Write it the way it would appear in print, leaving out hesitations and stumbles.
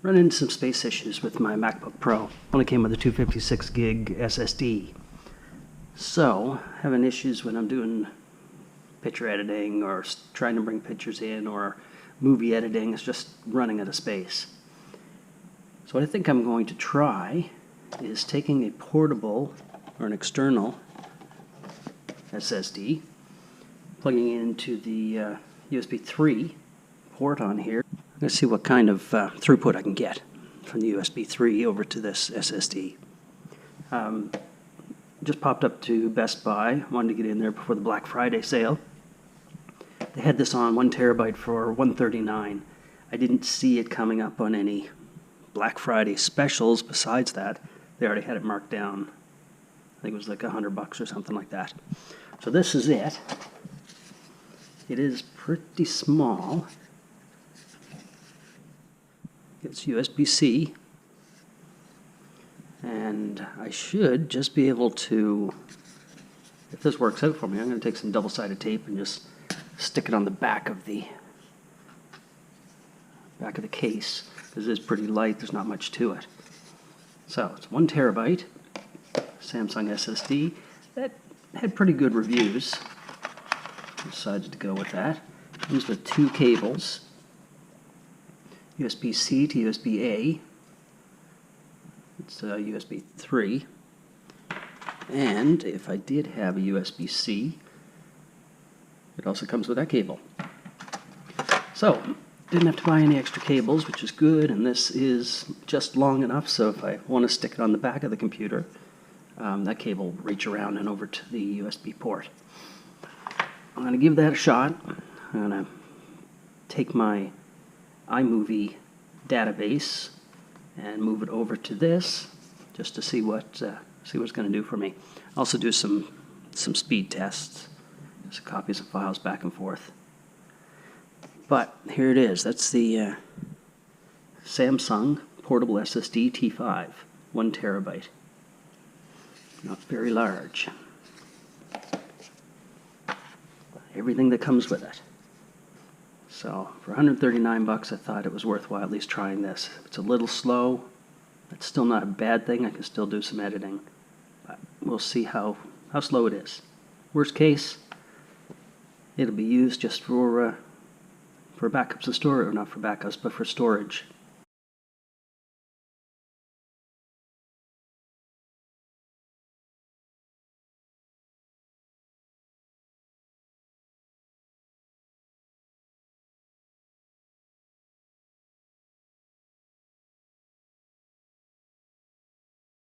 Run into some space issues with my MacBook Pro. Only came with a 256 gig SSD. So, having issues when I'm doing picture editing or trying to bring pictures in or movie editing. It's just running out of space. So what I think I'm going to try is taking a portable or an external SSD, plugging it into the USB 3 port on here. I'm going to see what kind of throughput I can get from the USB 3 over to this SSD. Just popped up to Best Buy. Wanted to get in there before the Black Friday sale. They had this on 1 terabyte for $139. I didn't see it coming up on any Black Friday specials. Besides that, they already had it marked down. I think it was like $100 or something like that. So this is it. It is pretty small. It's USB-C, and I should just be able to, if this works out for me, I'm going to take some double-sided tape and just stick it on the back of the case, because it is pretty light. There's not much to it. So it's 1 terabyte Samsung SSD that had pretty good reviews. Decided to go with that. Comes with 2 cables. USB-C to USB-A. It's USB 3. And if I did have a USB-C, it also comes with that cable. So, didn't have to buy any extra cables, which is good, and this is just long enough, so if I want to stick it on the back of the computer, that cable will reach around and over to the USB port. I'm going to give that a shot. I'm going to take my iMovie database and move it over to this just to see what it's going to do for me. Also do some speed tests, just copies of files back and forth. But here it is. That's the Samsung portable SSD T5, 1 terabyte. Not very large. Everything that comes with it. So for $139, I thought it was worthwhile at least trying this. It's a little slow. It's still not a bad thing. I can still do some editing. But we'll see how slow it is. Worst case, it'll be used just for backups and storage, or not for backups, but for storage.